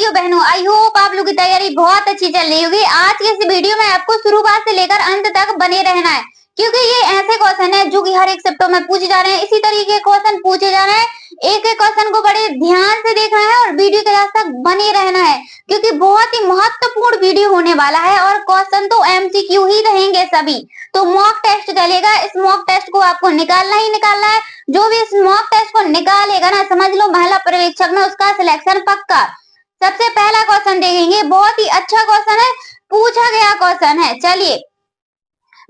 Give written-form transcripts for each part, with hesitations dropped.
भाइयों बहनों, I hope आप लोग की तैयारी बहुत अच्छी चल रही होगी। आज के इस वीडियो में आपको शुरुआत से लेकर अंत तक बने रहना है, क्योंकि ये ऐसे क्वेश्चन है जो कि हर एक शिफ्टों में पूछे जा रहे हैं। इसी तरीके के क्वेश्चन पूछे जा रहे हैं, एक एक क्वेश्चन को बड़े ध्यान से देखना है और वीडियो के लास्ट तक बने रहना है, क्योंकि बहुत ही महत्वपूर्ण वीडियो होने वाला है और क्वेश्चन तो एमसीक्यू ही रहेंगे सभी। तो मॉक टेस्ट चलेगा, इस मॉक टेस्ट को आपको निकालना ही निकालना है। जो भी इस मॉक टेस्ट को निकालेगा ना, समझ लो महिला पर्यवेक्षक में उसका सिलेक्शन पक्का। सबसे पहला क्वेश्चन देखेंगे, बहुत ही अच्छा क्वेश्चन है, पूछा गया क्वेश्चन है। चलिए,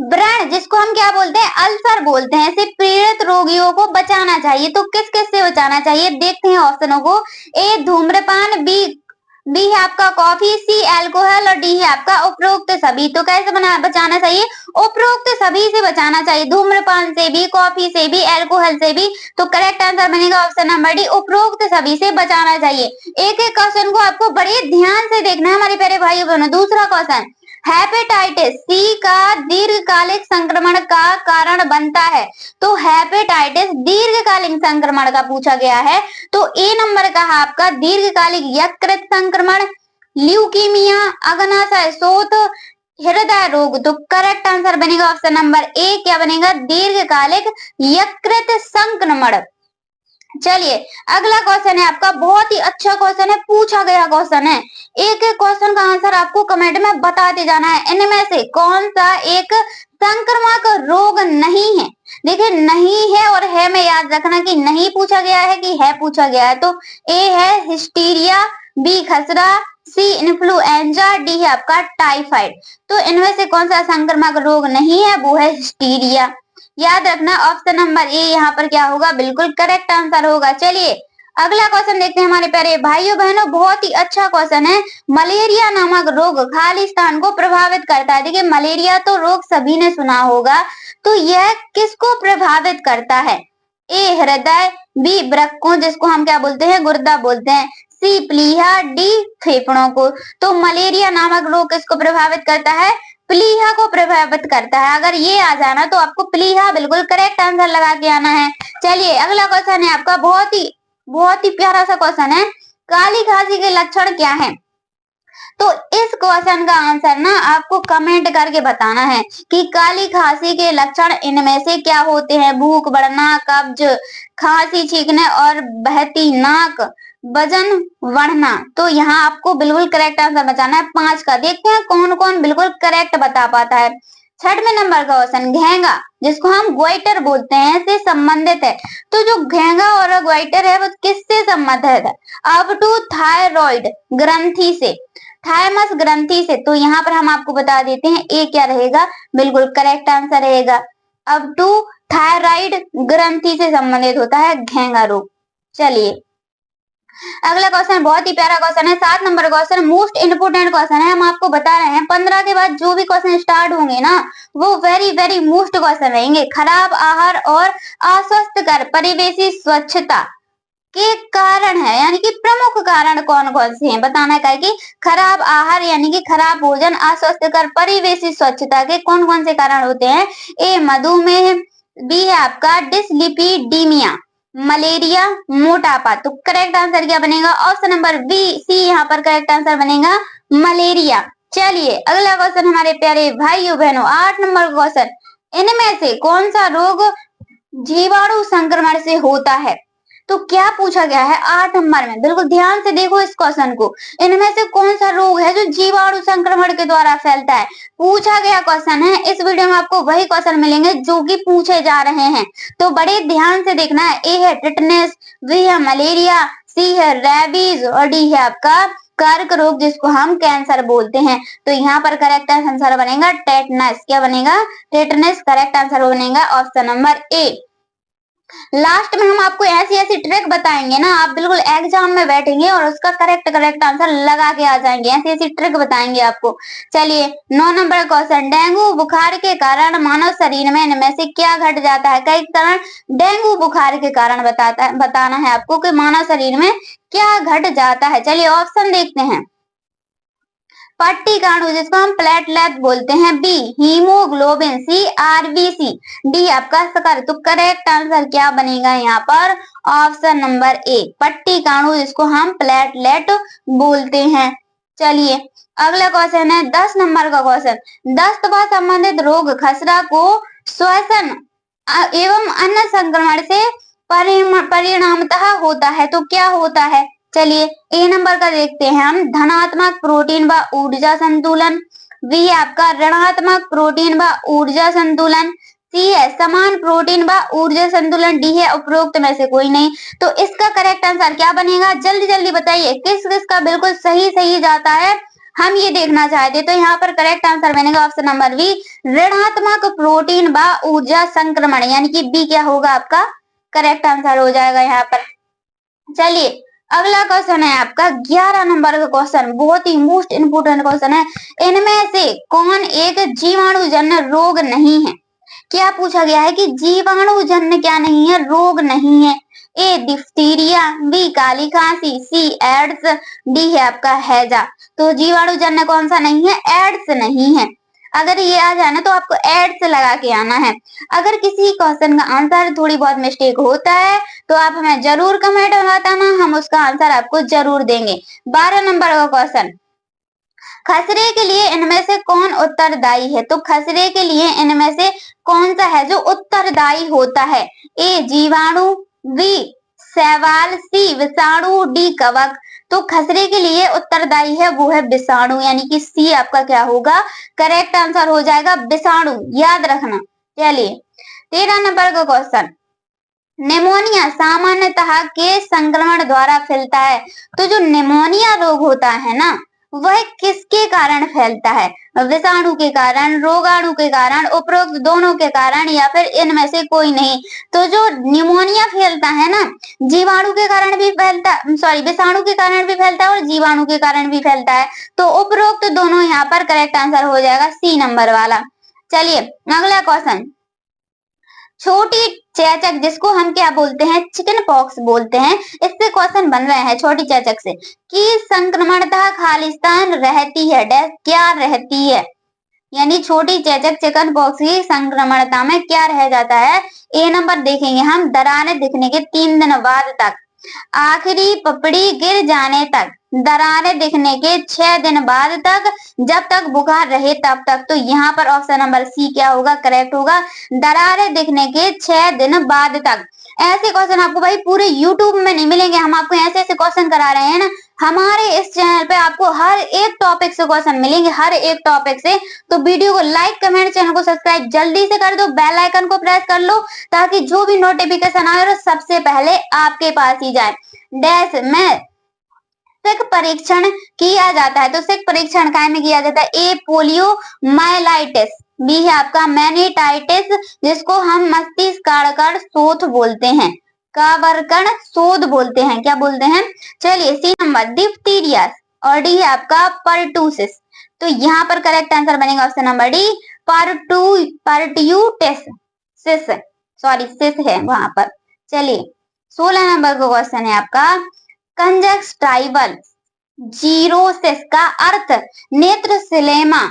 व्रण जिसको हम क्या बोलते हैं, अल्सर बोलते हैं, से पीड़ित रोगियों को बचाना चाहिए। तो किस किस से बचाना चाहिए, देखते हैं ऑप्शनों को। ए धूम्रपान, बी है आपका कॉफी, सी अल्कोहल और डी है आपका उपरोक्त सभी। तो कैसे बचाना चाहिए, उपरोक्त सभी से बचाना चाहिए, धूम्रपान से भी, कॉफी से भी, अल्कोहल से भी। तो करेक्ट आंसर बनेगा ऑप्शन नंबर डी, उपरोक्त सभी से बचाना चाहिए। एक एक क्वेश्चन को आपको बड़े ध्यान से देखना है हमारे प्यारे भाइयों बहनों। दूसरा क्वेश्चन, हेपेटाइटिस सी का दीर्घकालिक संक्रमण का कारण बनता है। तो हेपेटाइटिस दीर्घकालिक संक्रमण का पूछा गया है। तो ए नंबर का है आपका दीर्घकालिक यकृत संक्रमण, ल्यूकीमिया, अग्नाशय शोथ, हृदय रोग। तो करेक्ट आंसर बनेगा ऑप्शन नंबर ए, क्या बनेगा, दीर्घकालिक यकृत संक्रमण। चलिए, अगला क्वेश्चन है आपका, बहुत ही अच्छा क्वेश्चन है, पूछा गया क्वेश्चन है। एक एक क्वेश्चन का आंसर आपको कमेंट में बताते जाना है। इनमें से कौन सा एक संक्रामक रोग नहीं है। देखिए, नहीं है और है में याद रखना कि नहीं पूछा गया है कि है पूछा गया है। तो ए है हिस्टीरिया, बी खसरा, सी इन्फ्लुएंजा, डी है आपका टाइफाइड। तो इनमें से कौन सा संक्रामक रोग नहीं है, वो है हिस्टीरिया। याद रखना ऑप्शन नंबर ए यहाँ पर क्या होगा, बिल्कुल करेक्ट आंसर होगा। चलिए, अगला क्वेश्चन देखते हैं हमारे प्यारे भाइयों बहनों, बहुत ही अच्छा क्वेश्चन है। मलेरिया नामक रोग खाली स्थान को प्रभावित करता है। देखिए, मलेरिया तो रोग सभी ने सुना होगा, तो यह किसको प्रभावित करता है। ए हृदय, बी वृक्कों जिसको हम क्या बोलते हैं, गुर्दा बोलते हैं, सी प्लीहा, डी फेफड़ों को। तो मलेरिया नामक रोग किसको प्रभावित करता है, प्लीहा को प्रभावित करता है। अगर ये आ जाना तो आपको प्लीहा बिल्कुल करेक्ट आंसर लगा के आना है। चलिए, अगला क्वेश्चन है आपका, बहुत ही प्यारा सा क्वेश्चन है, काली खांसी के लक्षण क्या हैं। तो इस क्वेश्चन का आंसर ना आपको कमेंट करके बताना है कि काली खांसी के लक्षण इनमें से क्या होते हैं। भूख बढ़ना, कब्ज, खांसी छींकने और बहती नाक, वजन बढ़ना। तो यहाँ आपको बिल्कुल करेक्ट आंसर बताना है 5 का। देखते हैं कौन कौन बिल्कुल करेक्ट बता पाता है। 6वें नंबर का क्वेश्चन, घेंगा जिसको हम ग्वाइटर बोलते हैं से संबंधित है। तो जो घेंगा और ग्वाइटर है वो किससे संबंधित है, अब टू थायराइड ग्रंथि से, थायमस ग्रंथि से। तो यहाँ पर हम आपको बता देते हैं ए क्या रहेगा, बिल्कुल करेक्ट आंसर रहेगा, अब टू थायराइड ग्रंथि से संबंधित होता है घेंगा रोग। चलिए, अगला क्वेश्चन बहुत ही प्यारा क्वेश्चन है, 7 number question, most important question है। हम आपको बता रहे हैं 15 के बाद जो भी क्वेश्चन स्टार्ट होंगे ना, वो वेरी वेरी मोस्ट क्वेश्चन रहेंगे। खराब आहार और अस्वस्थकर परिवेशी स्वच्छता के कारण है, यानी कि प्रमुख कारण कौन कौन से हैं बताना है कि खराब आहार यानी कि खराब भोजन, अस्वस्थकर परिवेशी स्वच्छता के कौन कौन से कारण होते हैं। ए मधुमेह, बी है आपका डिसलिपिडीमिया, मलेरिया, मोटापा। तो करेक्ट आंसर क्या बनेगा, ऑप्शन नंबर बी सी यहाँ पर करेक्ट आंसर बनेगा, मलेरिया। चलिए, अगला क्वेश्चन हमारे प्यारे भाइयों बहनों, 8 नंबर क्वेश्चन, इनमें से कौन सा रोग जीवाणु संक्रमण से होता है। तो क्या पूछा गया है 8 नंबर में, बिल्कुल ध्यान से देखो इस क्वेश्चन को। इनमें से कौन सा रोग है जो जीवाणु संक्रमण के द्वारा फैलता है, पूछा गया क्वेश्चन है। इस वीडियो में आपको वही क्वेश्चन मिलेंगे जो कि पूछे जा रहे हैं, तो बड़े ध्यान से देखना है। ए है टिटनेस, बी है मलेरिया, सी है रेबीज और डी है आपका कर्क रोग जिसको हम कैंसर बोलते हैं। तो यहाँ पर करेक्ट आंसर बनेगा टेटनस, क्या बनेगा, टेटनस करेक्ट आंसर बनेगा ऑप्शन नंबर ए। लास्ट में हम आपको ऐसी ऐसी ट्रिक बताएंगे ना, आप बिल्कुल एग्जाम में बैठेंगे और उसका करेक्ट आंसर लगा के आ जाएंगे, ऐसी ऐसी ट्रिक बताएंगे आपको। चलिए, 9 नंबर क्वेश्चन, डेंगू बुखार के कारण मानव शरीर में इनमें से क्या घट जाता है। कई कारण डेंगू बुखार के कारण बताना है आपको कि मानव शरीर में क्या घट जाता है। चलिए, ऑप्शन देखते हैं। पट्टिका अणु जिसको हम प्लेटलेट बोलते हैं, बी हीमोग्लोबिन, सी आरबीसी, डी आपका शक्कर। तो करेक्ट आंसर क्या बनेगा यहाँ पर? ऑप्शन नंबर ए, पट्टिका अणु जिसको हम प्लेटलेट बोलते हैं। चलिए अगला क्वेश्चन है 10 नंबर का क्वेश्चन। दस्त व संबंधित रोग खसरा को श्वसन एवं अन्य संक्रमण से परिणामतः होता है, तो क्या होता है? चलिए ए नंबर का देखते हैं हम, धनात्मक प्रोटीन व ऊर्जा संतुलन, बी आपका ऋणात्मक प्रोटीन व ऊर्जा संतुलन, सी है समान प्रोटीन व ऊर्जा संतुलन, डी है उपरोक्त में से कोई नहीं। तो इसका करेक्ट आंसर क्या बनेगा? जल्दी जल्दी बताइए किस किस का बिल्कुल सही सही जाता है, हम ये देखना चाहते। तो यहाँ पर करेक्ट आंसर बनेगा ऑप्शन नंबर बी, ऋणात्मक प्रोटीन व ऊर्जा संक्रमण, यानी कि बी क्या होगा आपका करेक्ट आंसर हो जाएगा यहाँ पर। चलिए अगला क्वेश्चन है आपका 11 नंबर का क्वेश्चन, बहुत ही मोस्ट इंपोर्टेंट क्वेश्चन है। इनमें से कौन एक जीवाणुजन्य रोग नहीं है? क्या पूछा गया है कि जीवाणुजन्य क्या नहीं है? रोग नहीं है। ए डिप्थीरिया, बी काली खांसी, सी एड्स, डी है आपका हैजा। तो जीवाणुजन्य कौन सा नहीं है? एड्स नहीं है। अगर ये आ जाए ना तो आपको एड्स लगा के आना है। अगर किसी क्वेश्चन का आंसर थोड़ी बहुत मिस्टेक होता है तो आप हमें जरूर कमेंट में बताना, हम उसका आंसर आपको जरूर देंगे। 12 नंबर का क्वेश्चन, खसरे के लिए इनमें से कौन उत्तरदायी है? तो खसरे के लिए इनमें से कौन सा है जो उत्तरदायी होता है? ए जीवाणु, बी शैवाल, सी विषाणु, डी कवक। तो खसरे के लिए उत्तरदायी है वो है विषाणु, यानी कि सी आपका क्या होगा करेक्ट आंसर हो जाएगा, विषाणु, याद रखना। चलिए 13 नंबर का क्वेश्चन, निमोनिया सामान्यतः के संक्रमण द्वारा फैलता है। तो जो निमोनिया रोग होता है ना वह किसके कारण फैलता है? विषाणु के कारण, रोगाणु के कारण, उपरोक्त दोनों के कारण, या फिर इनमें से कोई नहीं। तो जो निमोनिया फैलता है ना जीवाणु के कारण भी फैलता, सॉरी विषाणु के कारण भी फैलता है और जीवाणु के कारण भी फैलता है। तो उपरोक्त दोनों यहाँ पर करेक्ट आंसर हो जाएगा सी नंबर वाला। चलिए अगला क्वेश्चन, छोटी चेचक जिसको हम क्या बोलते हैं? चिकन पॉक्स बोलते हैं। इससे क्वेश्चन बन रहे हैं छोटी चेचक से कि संक्रमणतः खालिस्तान रहती है डैश, क्या रहती है? यानी छोटी चेचक चिकन पॉक्स की संक्रमणता में क्या रह जाता है? ए नंबर देखेंगे हम, दरारें दिखने के 3 दिन बाद तक, आखिरी पपड़ी गिर जाने तक, दरारें दिखने के 6 दिन बाद तक, जब तक बुखार रहे तब तक। तो यहाँ पर ऑप्शन नंबर सी क्या होगा करेक्ट होगा, दरारें दिखने के 6 दिन बाद तक। ऐसे क्वेश्चन आपको भाई पूरे यूट्यूब में नहीं मिलेंगे, हम आपको ऐसे ऐसे क्वेश्चन करा रहे हैं ना, हमारे इस चैनल पे आपको हर एक टॉपिक से क्वेश्चन मिलेंगे, हर एक टॉपिक से। तो वीडियो को लाइक कमेंट, चैनल को सब्सक्राइब जल्दी से कर दो, बेल आइकन को प्रेस कर लो ताकि जो भी नोटिफिकेशन आए सबसे पहले आपके पास ही जाए। डैश में सिक परीक्षण किया जाता है, तो सिक परीक्षण काय में किया जाता है? ए पोलियो माइलाइटिस, बी है आपका मैनिटाइटिस जिसको हम मस्तिष्क काड़कड़ शोथ बोलते हैं, कावरकण शोध बोलते हैं, क्या बोलते हैं? चलिए सी नंबर डिप्थीरिया, और डी है आपका परटूसिस। तो यहाँ पर करेक्ट आंसर बनेगा ऑप्शन नंबर डी, परट्यूटिस, सिस, सॉरी सिस है वहां पर। चलिए 16 नंबर का क्वेश्चन है आपका, कंजक्टिवल जीरोसिस का अर्थ नेत्र सिलेमा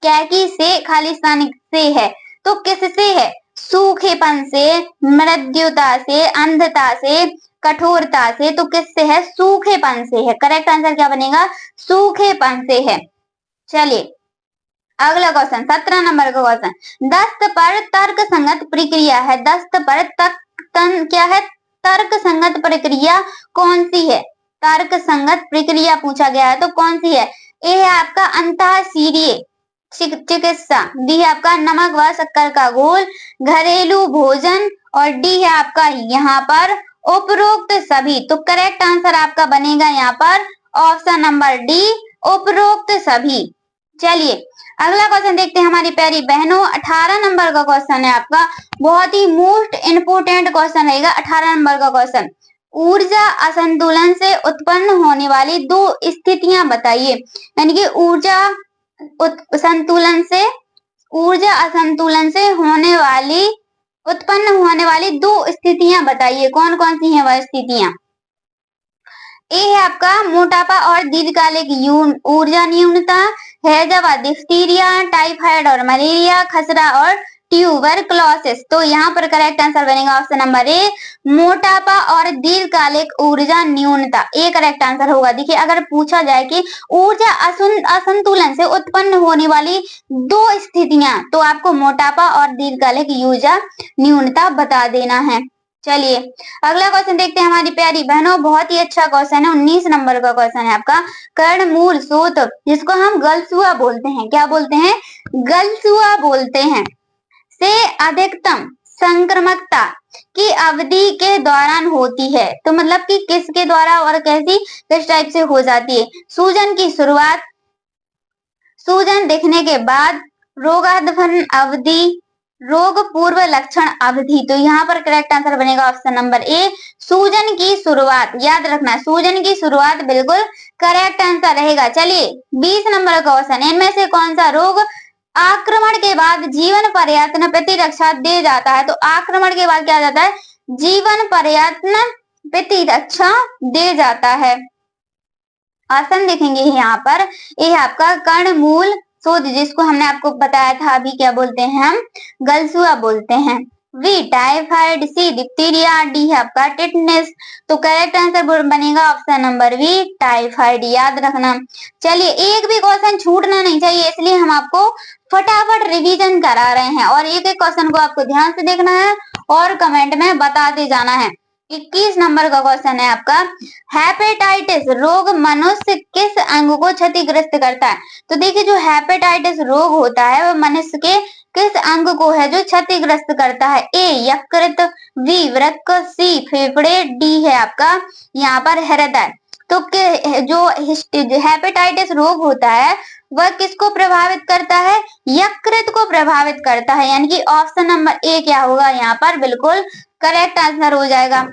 कैकी से खालिस्तानी से है, तो किससे है? सूखेपन से, मृत्युता से, अंधता से, कठोरता से। तो किससे है? सूखेपन से है। करेक्ट आंसर क्या बनेगा? सूखेपन से है। चलिए अगला क्वेश्चन 17 नंबर का क्वेश्चन, दस्त पर तर्क संगत प्रक्रिया है, दस्त पर क्या है? तर्क संगत प्रक्रिया कौन सी है? तर्क संगत प्रक्रिया पूछा गया है तो कौन सी है? ए है आपका अंतःशिरीय चिकित्सा, डी है आपका नमक व शक्कर का घोल, घरेलू भोजन, और डी है आपका यहाँ पर उपरोक्त सभी। तो करेक्ट आंसर आपका बनेगा यहाँ पर ऑप्शन नंबर डी, उपरोक्त सभी। चलिए अगला क्वेश्चन देखते हैं हमारी प्यारी बहनों, 18 नंबर का क्वेश्चन है आपका, बहुत ही मोस्ट इंपोर्टेंट क्वेश्चन रहेगा 18 नंबर का क्वेश्चन, ऊर्जा असंतुलन से उत्पन्न होने वाली 2 स्थितियां बताइए। यानी कि ऊर्जा असंतुलन से उत्पन्न होने वाली 2 स्थितियां बताइए, कौन कौन सी हैं वह स्थितियां? ए है आपका मोटापा और दीर्घकालिक ऊर्जा न्यूनता, हैजा डिप्थीरिया, टाइफाइड और मलेरिया, खसरा और ट्यूबरक्लोसिस। तो यहाँ पर करेक्ट आंसर बनेगा ऑप्शन नंबर ए, मोटापा और दीर्घकालिक ऊर्जा न्यूनता, ए करेक्ट आंसर होगा। देखिए अगर पूछा जाए कि ऊर्जा असंतुलन से उत्पन्न होने वाली दो स्थितियां, तो आपको मोटापा और दीर्घकालिक ऊर्जा न्यूनता बता देना है। चलिए अगला क्वेश्चन देखते हैं हमारी प्यारी बहनों, बहुत ही अच्छा क्वेश्चन है, 19 नंबर का क्वेश्चन है आपका। कर्णमूल सूत, जिसको हम गलसुआ बोलते हैं, क्या बोलते हैं, गलसुआ बोलते हैं, से अधिकतम संक्रमकता की अवधि के दौरान होती है। तो मतलब कि किसके द्वारा और किस टाइप से हो जाती है। सूजन की शुरुआत, सूजन दिखने के बाद, रोगावधन अवधि, रोग पूर्व लक्षण अवधि। तो यहाँ पर करेक्ट आंसर बनेगा ऑप्शन नंबर ए, सूजन की शुरुआत। याद रखना सूजन की शुरुआत बिल्कुल करेक्ट आंसर रहेगा। चलिए 20 नंबर का क्वेश्चन, इनमें से कौन सा रोग आक्रमण के बाद जीवन पर्यंत प्रतिरक्षा दे जाता है। तो आक्रमण के बाद क्या जाता है, जीवन पर्यंत प्रतिरक्षा दे जाता है। आसन देखेंगे यहाँ पर, ये आपका कर्णमूल सूत, जिसको हमने आपको बताया था अभी, क्या बोलते हैं हम, गलसुआ बोलते हैं। B typhoid, C diphtheria, D है आपका टिटनेस। तो करेक्ट आंसर बनेगा ऑप्शन नंबर बी, टाइफाइड। याद रखना। चलिए एक भी क्वेश्चन छूटना नहीं चाहिए, इसलिए हम आपको फटाफट रिवीजन करा रहे हैं, और एक एक क्वेश्चन को आपको ध्यान से देखना है और कमेंट में बताते जाना है। 21 नंबर का क्वेश्चन है आपका, हेपेटाइटिस रोग मनुष्य किस अंग को क्षतिग्रस्त करता है। तो देखिए जो हेपेटाइटिस रोग होता है वो मनुष्य के किस अंग को है जो क्षतिग्रस्त करता है। ए यकृत, बी वृक्क, सी फेफड़े, डी है आपका यहाँ पर हृदय। तो जो हेपेटाइटिस रोग होता है वह किसको प्रभावित करता है, यकृत को प्रभावित करता है, यानी कि ऑप्शन नंबर ए क्या होगा यहाँ पर बिल्कुल करेक्ट आंसर हो जाएगा।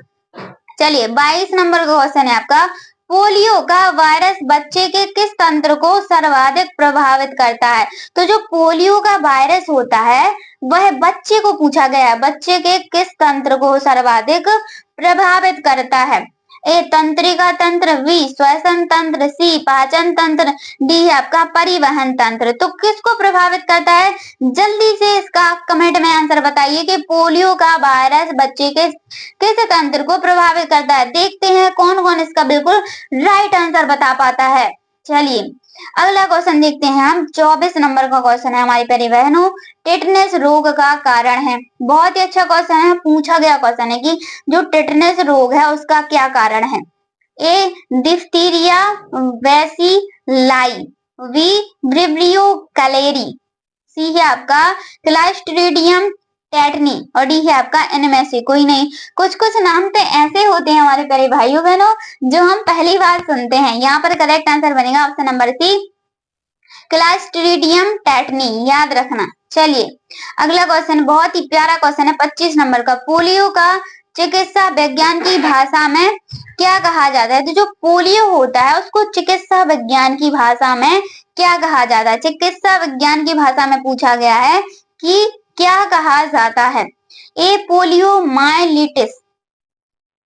चलिए 22 नंबर का क्वेश्चन है आपका, पोलियो का वायरस बच्चे के किस तंत्र को सर्वाधिक प्रभावित करता है। तो जो पोलियो का वायरस होता है वह बच्चे को पूछा गया है, बच्चे के किस तंत्र को सर्वाधिक प्रभावित करता है। ए तंत्रिका तंत्र, बी श्वसन तंत्र, सी पाचन तंत्र, डी है आपका परिवहन तंत्र। तो किसको प्रभावित करता है, जल्दी से इसका कमेंट में आंसर बताइए कि पोलियो का वायरस बच्चे के किस तंत्र को प्रभावित करता है। देखते हैं कौन कौन इसका बिल्कुल राइट आंसर बता पाता है। चलिए अगला क्वेश्चन देखते हैं हम, 24 नंबर का क्वेश्चन है हमारी प्यारी बहनों, टेटनस रोग का कारण है। बहुत ही अच्छा क्वेश्चन है, पूछा गया क्वेश्चन है कि जो टेटनस रोग है उसका क्या कारण है। ए डिप्थीरिया वैसिलाई, बी ब्रिब्रियो कैलेरी, सी है आपका क्लास्ट्रीडियम टेटनी, और डी है आपका इनमें से कोई नहीं। कुछ कुछ नाम तो ऐसे होते हैं हमारे प्यारे भाइयों बहनों जो हम पहली बार सुनते हैं। यहाँ पर करेक्ट आंसर बनेगा option number C, clostridium tetani. याद रखना। चलिए अगला क्वेश्चन बहुत ही प्यारा क्वेश्चन है, 25 नंबर का, पोलियो का चिकित्सा विज्ञान की भाषा में क्या कहा जाता है। तो जो पोलियो होता है उसको चिकित्सा विज्ञान की भाषा में क्या कहा जाता है। चिकित्सा विज्ञान की भाषा में पूछा गया है कि क्या कहा जाता है। A poliomyelitis,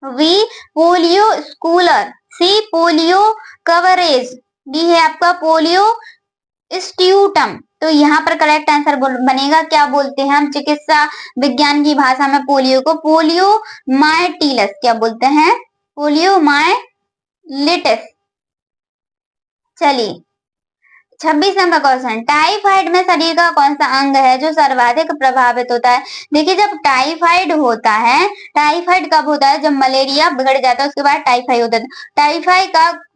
B polio scholar, C polio coverage, D है आपका पोलियो स्ट्यूटम। तो यहाँ पर करेक्ट आंसर बनेगा, क्या बोलते हैं हम चिकित्सा विज्ञान की भाषा में पोलियो को, पोलियो माइटिलस क्या बोलते हैं, पोलियो माइलिटिस। चलिए 26 नंबर क्वेश्चन, टाइफाइड में शरीर का कौन सा अंग है जो सर्वाधिक प्रभावित होता है। देखिए जब टाइफाइड होता है, टाइफाइड कब होता है, जब मलेरिया बिगड़ जाता है उसके बाद टाइफाइड होता है।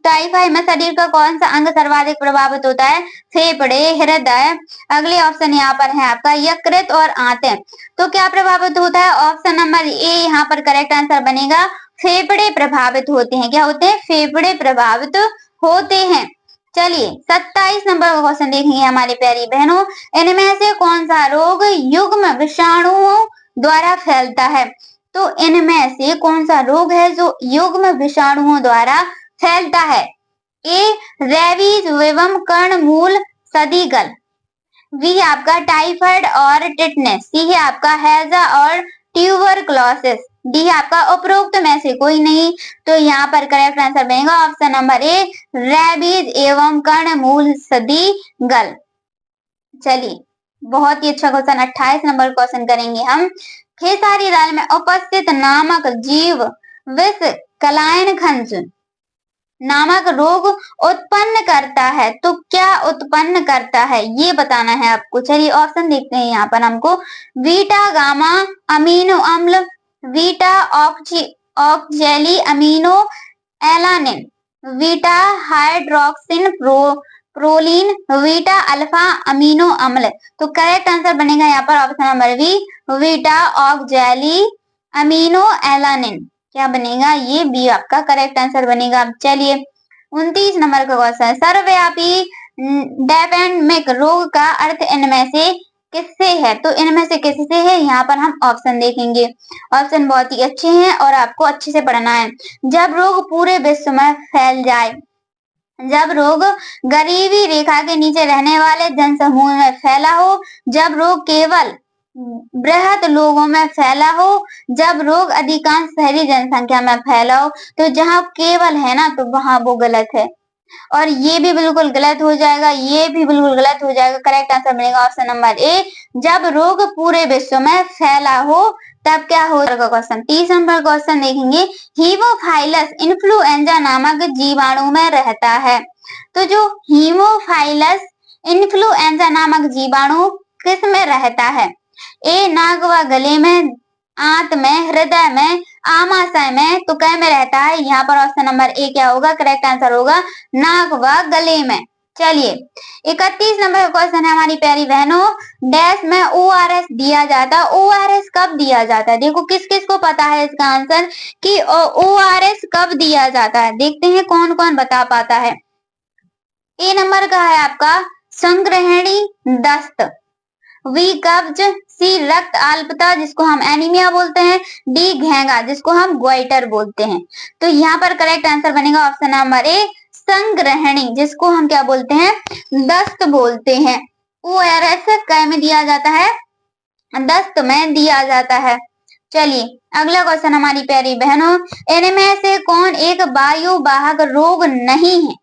टाइफाइड में शरीर का कौन सा अंग सर्वाधिक प्रभावित होता है, फेफड़े, हृदय। अगले ऑप्शन यहाँ पर है आपका यकृत और आंतें। तो क्या प्रभावित होता है, ऑप्शन नंबर ए यहाँ पर करेक्ट आंसर बनेगा, फेफड़े प्रभावित होते हैं। क्या होते हैं, फेफड़े प्रभावित होते हैं। चलिए 27 नंबर का क्वेश्चन देखेंगे हमारी प्यारी बहनों, इनमें से कौन सा रोग युग्म विषाणुओं द्वारा फैलता है। तो इनमें से कौन सा रोग है जो युग्म विषाणुओं द्वारा फैलता है। ए रेबीज एवं कर्णमूल सदीगल, बी है आपका टाइफाइड और टिटनेस, सी है आपका हैजा और ट्यूबरक्लोसिस, डी आपका उपरोक्त में से कोई नहीं। तो यहाँ पर करेक्ट आंसर बनेगा ऑप्शन नंबर ए, रेबीज एवं कर्णमूल सदी गल। चलिए, बहुत ही अच्छा क्वेश्चन 28 नंबर क्वेश्चन करेंगे हम। खेसारी दाल में उपस्थित नामक जीव विष कलायन खंज नामक रोग उत्पन्न करता है, तो क्या उत्पन्न करता है ये बताना है आपको। चलिए ऑप्शन देखते हैं यहाँ पर हमको। बीटा गामा अमीनो अम्ल, beta oxalyl amino alanine, beta hydroxy proline, beta alpha amino अम्ल। तो करेक्ट आंसर बनेगा यहाँ पर option number B, beta oxalyl amino alanine. क्या बनेगा, ये बी आपका करेक्ट आंसर बनेगा। चलिए 29 नंबर का क्वेश्चन, सर्वव्यापी डेपेंडेमिक रोग का अर्थ इनमें से किससे है। तो इनमें से किससे है, यहाँ पर हम ऑप्शन देखेंगे। ऑप्शन बहुत ही अच्छे हैं और आपको अच्छे से पढ़ना है। जब रोग पूरे विश्व में फैल जाए, जब रोग गरीबी रेखा के नीचे रहने वाले जनसमूह में फैला हो, जब रोग केवल बृहद लोगों में फैला हो, जब रोग अधिकांश शहरी जनसंख्या में फैला हो। तो जहाँ केवल है ना, तो वहां वो गलत है और ये भी बिल्कुल गलत हो जाएगा, ये भी बिल्कुल गलत हो जाएगा। करेक्ट आंसर बनेगा ऑप्शन नंबर ए, जब रोग पूरे विश्व में फैला हो तब क्या हो जाएगा। क्वेश्चन 30 नंबर क्वेश्चन देखेंगे। हीमोफाइलस इन्फ्लुएंजा नामक जीवाणु में रहता है। तो जो हीमोफाइलस इन्फ्लुएंजा नामक जीवाणु किस में रहता है। ए नाक व गले में, आंत में, हृदय में, आमाशय में। तो कै में रहता है, यहाँ पर ऑप्शन नंबर ए क्या होगा, करेक्ट आंसर होगा नाक व गले में। चलिए 31 नंबर क्वेश्चन है हमारी प्यारी बहनों, डैश में ORS दिया जाता है। ORS कब दिया जाता है, देखो किस किस को पता है इसका आंसर कि ORS कब दिया जाता है। देखते हैं कौन कौन बता पाता है। ए नंबर का है आपका संग्रहणी दस्त, वी कब्ज, सी रक्त अल्पता जिसको हम एनीमिया बोलते हैं, डी घेंगा जिसको हम ग्वाइटर बोलते हैं। तो यहाँ पर करेक्ट आंसर बनेगा ऑप्शन नंबर ए, संग्रहणी जिसको हम क्या बोलते हैं, दस्त बोलते हैं। ORS कै में दिया जाता है, दस्त में दिया जाता है। चलिए अगला क्वेश्चन हमारी प्यारी बहनों, इनमें से कौन एक वायु वाहक रोग नहीं है।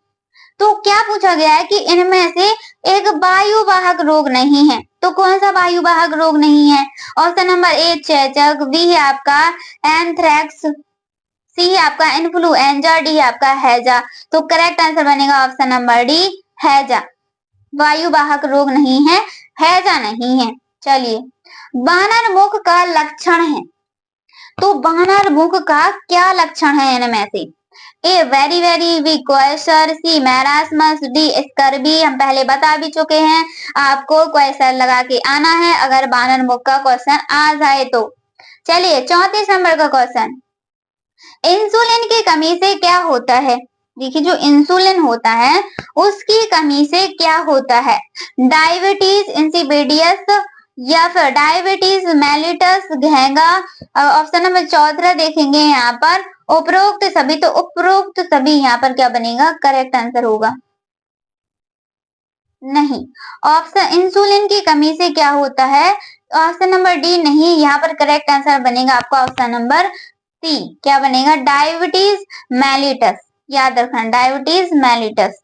तो क्या पूछा गया है कि इनमें से एक वायु वाहक रोग नहीं है। तो कौन सा वायु वाहक रोग नहीं है। ऑप्शन नंबर ए चेचक, बी है आपका एंथ्रेक्स, सी है आपका इन्फ्लुएंजा, डी है आपका हैजा। तो करेक्ट आंसर बनेगा ऑप्शन नंबर डी, हैजा। वायु वाहक रोग नहीं है, हैजा नहीं है। चलिए बानर मुख का लक्षण है। तो बानर मुख का क्या लक्षण है इनमें से। A very very weak question, C marasmus, D scurvy. हम पहले बता भी चुके हैं, आपको क्वेश्चन लगा के आना है अगर बानर मुख का क्वेश्चन आ जाए तो। चलिए 34 नंबर का क्वेश्चन, इंसुलिन की कमी से क्या होता है। देखिए जो इंसुलिन होता है उसकी कमी से क्या होता है। डायबिटीज इंसिपिडियस या फिर डायबिटीज मेलिटस घेंगा। ऑप्शन नंबर 14 देखेंगे यहाँ पर उपरोक्त सभी। तो उपरोक्त सभी यहाँ पर क्या बनेगा, करेक्ट आंसर होगा नहीं। ऑप्शन इंसुलिन की कमी से क्या होता है, ऑप्शन नंबर डी नहीं। यहाँ पर करेक्ट आंसर बनेगा आपका ऑप्शन नंबर सी, क्या बनेगा, डायबिटीज मेलिटस। याद रखना डायबिटीज मेलिटस।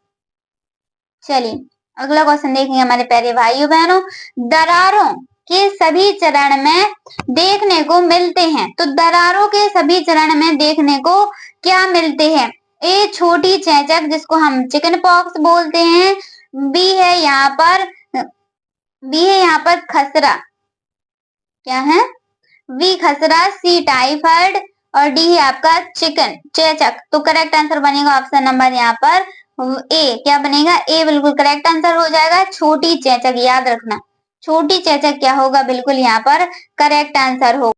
चलिए अगला क्वेश्चन देखेंगे हमारे प्यारे भाइयों बहनों, दरारों के सभी चरण में देखने को मिलते हैं। तो दरारों के सभी चरण में देखने को क्या मिलते हैं। ए छोटी चेचक जिसको हम चिकन पॉक्स बोलते हैं, बी है यहाँ पर खसरा, क्या है, बी खसरा, सी टाइफाइड और डी है आपका चिकन चेचक। तो करेक्ट आंसर बनेगा ऑप्शन नंबर यहाँ पर ए, क्या बनेगा, ए बिल्कुल करेक्ट आंसर हो जाएगा, छोटी चेचक। याद रखना छोटी चेचक क्या होगा, बिल्कुल यहाँ पर करेक्ट आंसर हो।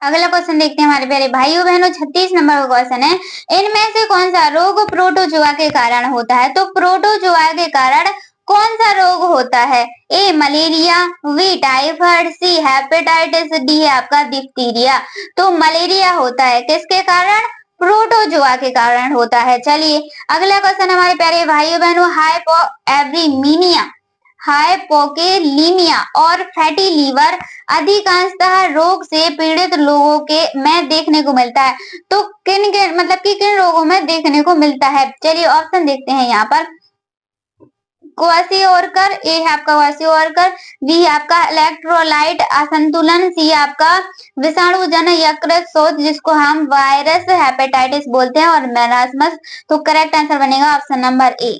अगला क्वेश्चन देखते हैं हमारे प्यारे भाइयों बहनों, 36 नंबर का क्वेश्चन है, इनमें से कौन सा रोग प्रोटोजुआ के कारण होता है। तो प्रोटोजुआ के कारण कौन सा रोग होता है। A malaria, B typhoid, C hepatitis, D है आपका डिप्थीरिया। तो मलेरिया होता है किसके कारण, प्रोटोजुआ के कारण होता है। चलिए अगला क्वेश्चन हमारे प्यारे भाइयों बहनों, हाइपोएब्रीमीनिया, हाइपोकेलीमिया और फैटी लीवर अधिकांशतः रोग से पीड़ित लोगों के में देखने को मिलता है। तो किन रोगों में देखने को मिलता है? चलिए ऑप्शन देखते हैं यहाँ पर। क्वासिओरकर, ए है आपका क्वासिओरकर, बी है आपका इलेक्ट्रोलाइट असंतुलन, सी है आपका विषाणु जन यकृत शोथ जिसको हम वायरस हेपेटाइटिस बोलते हैं, और मेरास्मस। तो करेक्ट आंसर बनेगा ऑप्शन नंबर ए।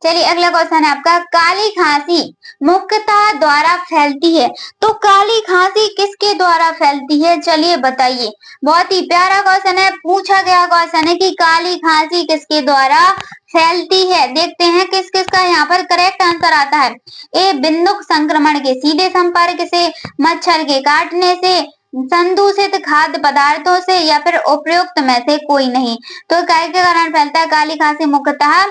चलिए अगला क्वेश्चन है आपका, काली खांसी मुख्यतः द्वारा फैलती है। तो काली खांसी किसके द्वारा फैलती है? चलिए बताइए। बहुत ही प्यारा क्वेश्चन है, पूछा गया क्वेश्चन है कि काली खांसी किसके द्वारा फैलती है। देखते हैं किस किस का यहाँ पर करेक्ट आंसर आता है। ए, बिंदुक संक्रमण के सीधे संपर्क से, मच्छर के काटने से, संदूषित खाद्य पदार्थों से, या फिर उपयुक्त में से कोई नहीं। तो काय के कारण फैलता है काली खांसी? मुख्यतः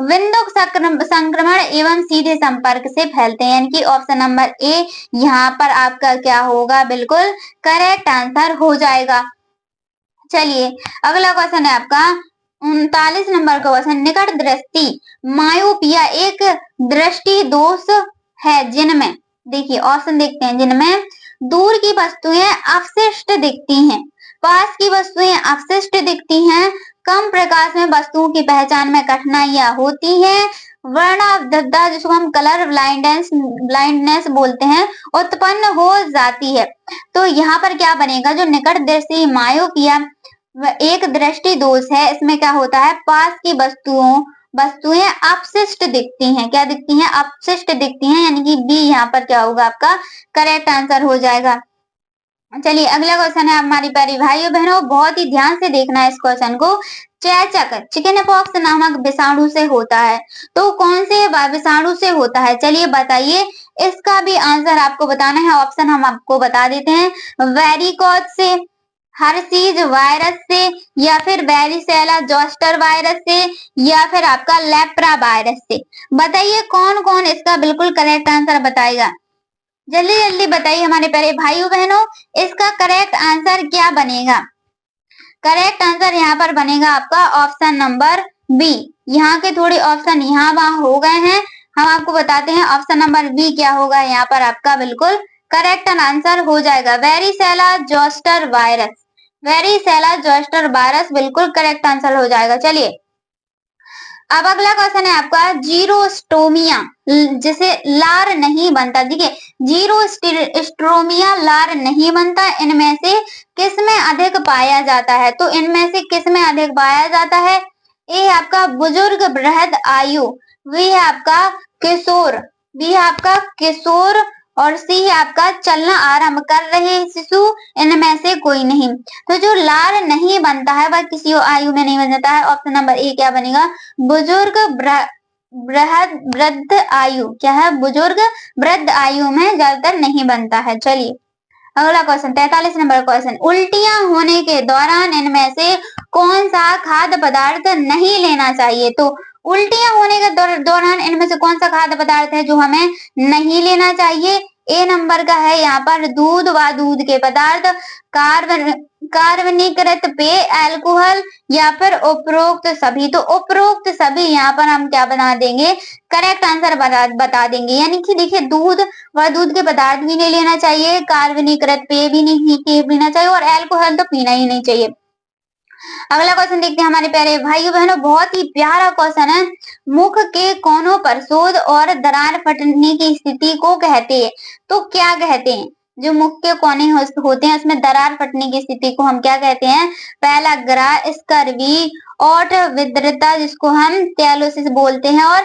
विंदुक संक्रमण एवं सीधे संपर्क से फैलते हैं, यानी कि ऑप्शन नंबर ए यहाँ पर आपका क्या होगा? बिल्कुल करेक्ट आंसर हो जाएगा। चलिए अगला क्वेश्चन है आपका 39 नंबर का क्वेश्चन, निकट दृष्टि मायोपिया एक दृष्टि दोष है जिनमें, देखिए ऑप्शन देखते हैं, जिनमें दूर की वस्तुएं अवशिष्ट दिखती हैं, पास की वस्तुएं अवशिष्ट दिखती हैं, कम प्रकाश में वस्तुओं की पहचान में कठिनाइयां होती हैं, वर्णावधता जिसको हम कलर ब्लाइंडनेस बोलते हैं उत्पन्न हो जाती है। तो यहाँ पर क्या बनेगा? जो निकट दृष्टि मायोपिया एक दृष्टि दोष है, इसमें क्या होता है? पास की वस्तुएं अपशिष्ट दिखती हैं। क्या दिखती हैं? अपशिष्ट दिखती हैं, यानी कि बी यहाँ पर क्या होगा? आपका करेक्ट आंसर हो जाएगा। चलिए अगला क्वेश्चन है हमारी प्यारी भाइयों बहनों, बहुत ही ध्यान से देखना है इस क्वेश्चन को। चेचक चिकन पॉक्स नामक विषाणु से होता है, तो कौन से विषाणु से होता है? चलिए बताइए, इसका भी आंसर आपको बताना है। ऑप्शन हम आपको बता देते हैं, वेरिकोज से, हर्शीज वायरस से, या फिर वेरिसेला जोस्टर वायरस से, या फिर आपका लेप्रा वायरस से। बताइए कौन कौन इसका बिल्कुल करेक्ट आंसर बताएगा? जल्दी जल्दी बताइए हमारे प्यारे भाइयों बहनों, इसका करेक्ट आंसर क्या बनेगा? करेक्ट आंसर यहाँ पर बनेगा आपका ऑप्शन नंबर बी। यहाँ के थोड़े ऑप्शन यहाँ वहां हो गए हैं, हम आपको बताते हैं ऑप्शन नंबर बी क्या होगा यहाँ पर आपका बिल्कुल करेक्ट आंसर हो जाएगा, varicella zoster virus. Varicella zoster virus बिल्कुल करेक्ट आंसर हो जाएगा। चलिए अब अगला क्वेश्चन है आपका, जीरोस्टोमिया जिसे लार नहीं बनता, देखिए जीरोस्टोमिया लार नहीं बनता, इनमें से किसमें अधिक पाया जाता है? तो इनमें से किसमें अधिक पाया जाता है? ए है आपका बुजुर्ग बृहद आयु, बी है आपका किशोर, बी है आपका किशोर, और सी है आपका चलना आरंभ कर रहे शिशु, इनमें से कोई नहीं। तो जो लार नहीं बनता है वह किसी आयु में नहीं बन जाता है। ऑप्शन नंबर ए क्या बनेगा? बुजुर्ग वृद्ध आयु, क्या है? बुजुर्ग वृद्ध आयु में ज्यादातर नहीं बनता है। चलिए अगला क्वेश्चन 43 नंबर क्वेश्चन, उल्टियां होने के दौरान इनमें से कौन सा खाद्य पदार्थ नहीं लेना चाहिए? तो उल्टियां होने के दौरान इनमें से कौन सा खाद्य पदार्थ है जो हमें नहीं लेना चाहिए? ए नंबर का है यहाँ पर दूध व दूध के पदार्थ, कार्बनीकृत पेय, अल्कोहल, या फिर उपरोक्त सभी। तो उपरोक्त सभी यहाँ पर हम क्या बना देंगे? करेक्ट आंसर बता देंगे, यानी कि देखिए दूध व दूध के पदार्थ भी नहीं लेना चाहिए, कार्बनीकृत पेय भी नहीं पीना चाहिए, और अल्कोहल तो पीना ही नहीं चाहिए। अगला क्वेश्चन देखते हैं हमारे प्यारे भाइयों बहनों, बहुत ही प्यारा क्वेश्चन है, मुख के कोनों पर सोज और दरार फटने की स्थिति को कहते हैं। तो क्या कहते हैं? जो मुख के कोने होते हैं उसमें दरार फटने की स्थिति को हम क्या कहते हैं? पहला ग्राह स्कर्वी, ओठ विद्रता जिसको हम टेलोसिस बोलते हैं, और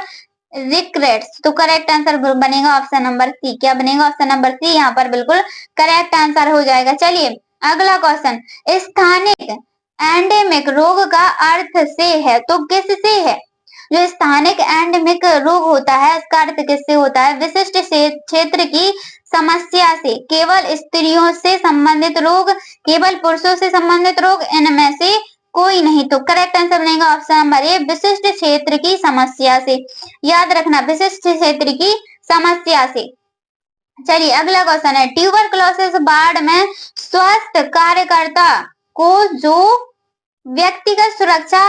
रिक्रेट्स। तो करेक्ट आंसर बनेगा ऑप्शन नंबर सी। क्या बनेगा? ऑप्शन नंबर सी यहाँ पर बिल्कुल करेक्ट आंसर हो जाएगा। चलिए अगला क्वेश्चन, स्थानिक एंडेमिक रोग का अर्थ से है, तो किससे है? जो स्थानिक एंडेमिक रोग होता है इसका अर्थ किससे होता है? विशिष्ट क्षेत्र की समस्या से, केवल स्त्रियों से संबंधित रोग, केवल पुरुषों से संबंधित रोग, इनमें से कोई नहीं। तो करेक्ट आंसर बनेगा ऑप्शन नंबर ए, विशिष्ट क्षेत्र की समस्या से। याद रखना, विशिष्ट क्षेत्र की समस्या से। चलिए अगला क्वेश्चन है, ट्यूबरकुलोसिस वार्ड में स्वास्थ्य कार्यकर्ता को जो व्यक्तिगत सुरक्षा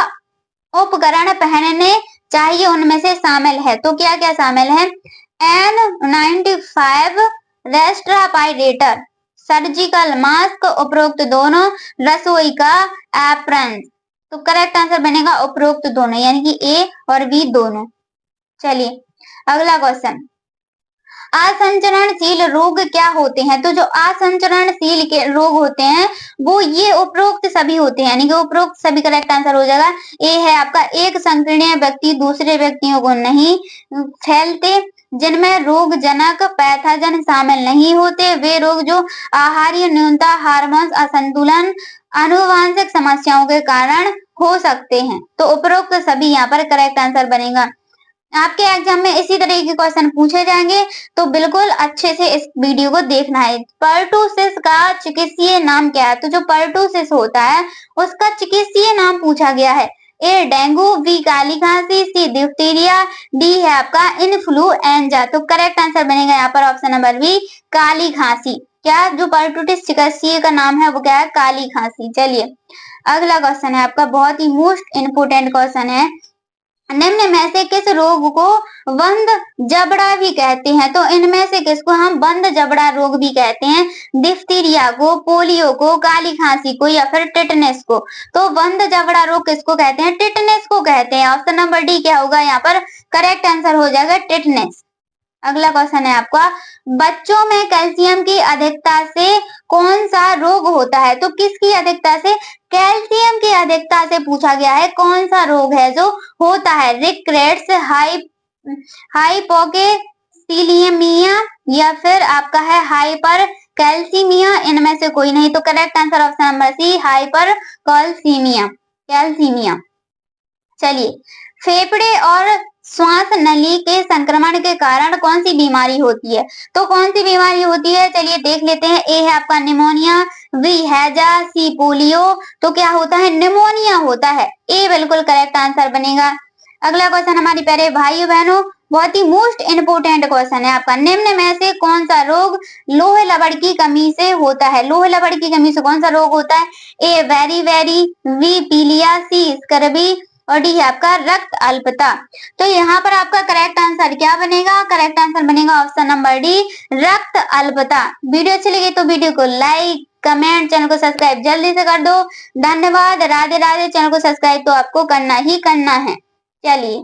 उपकरण पहनने चाहिए उनमें से शामिल है। तो क्या क्या शामिल है? N95 रेस्ट्रापाइरेटर, सर्जिकल मास्क, उपरोक्त दोनों, रसोई का एप्रन। तो करेक्ट आंसर बनेगा उपरोक्त दोनों, यानी कि ए और बी दोनों। चलिए अगला क्वेश्चन, असंचरणशील रोग क्या होते हैं? तो जो असंचरणशील के रोग होते हैं वो ये उपरोक्त सभी होते हैं, यानी कि उपरोक्त सभी करेक्ट आंसर हो जाएगा। ए है आपका, एक संक्रणीय व्यक्ति दूसरे व्यक्तियों को नहीं फैलते, जिनमें रोगजनक पैथोजन शामिल नहीं होते, वे रोग जो आहारीय न्यूनता, हार्मोन असंतुलन, आनुवंशिक समस्याओं के कारण हो सकते हैं। तो उपरोक्त सभी यहाँ पर करेक्ट आंसर बनेगा। आपके एग्जाम में इसी तरह के क्वेश्चन पूछे जाएंगे, तो बिल्कुल अच्छे से इस वीडियो को देखना है। पर्टुसिस का चिकित्सीय नाम क्या है? तो जो पर्टुसिस होता है उसका चिकित्सीय नाम पूछा गया है। ए डेंगू, बी काली खांसी, सी डिप्थीरिया, डी है आपका इन्फ्लुएंजा। तो करेक्ट आंसर बनेगा यहाँ पर ऑप्शन नंबर बी, काली खांसी। क्या जो पर्टुसिस चिकित्सीय का नाम है वो क्या है? काली खांसी। चलिए अगला क्वेश्चन है आपका, बहुत ही मोस्ट इंपोर्टेंट क्वेश्चन है। निम्न में से किस रोग को बंद जबड़ा भी कहते हैं? तो इनमें से किसको हम बंद जबड़ा रोग भी कहते हैं? डिप्थीरिया को, पोलियो को, काली खांसी को, या फिर टिटनेस को। तो बंद जबड़ा रोग किसको कहते हैं? टिटनेस को कहते हैं। ऑप्शन नंबर डी क्या होगा यहाँ पर? करेक्ट आंसर हो जाएगा टिटनेस। अगला क्वेश्चन है आपका, बच्चों में कैल्शियम की अधिकता से कौन सा रोग होता है? तो किसकी अधिकता से? कैल्शियम की अधिकता से पूछा गया है, कौन सा रोग है जो होता है? रिकेट्स, हाइपोकैल्सिमिया, या फिर आपका है हाइपर कैल्सीमिया, इनमें से कोई नहीं। तो correct answer option number C, hypercalcaemia. चलिए, फेफड़े और श्वास नली के संक्रमण के कारण कौन सी बीमारी होती है? तो कौन सी बीमारी होती है? चलिए देख लेते हैं। ए है आपका निमोनिया, बी हैजा, सी पोलियो। तो क्या होता है? निमोनिया होता है। ए बिल्कुल करेक्ट आंसर बनेगा। अगला क्वेश्चन हमारे प्यारे भाइयों बहनों, बहुत ही मोस्ट इंपोर्टेंट क्वेश्चन है आपका, निम्न में से कौन सा रोग लोहे लवण की कमी से होता है? लोहे लवण की कमी से कौन सा रोग होता है? ए वेरी, बी पीलिया, सी स्कर्वी, और डी है आपका रक्त अल्पता। तो यहाँ पर आपका करेक्ट आंसर क्या बनेगा? करेक्ट आंसर बनेगा ऑप्शन नंबर डी, रक्त अल्पता। वीडियो अच्छी लगी तो वीडियो को लाइक, कमेंट, चैनल को सब्सक्राइब जल्दी से कर दो। धन्यवाद, राधे राधे। चैनल को सब्सक्राइब तो आपको करना ही करना है। चलिए।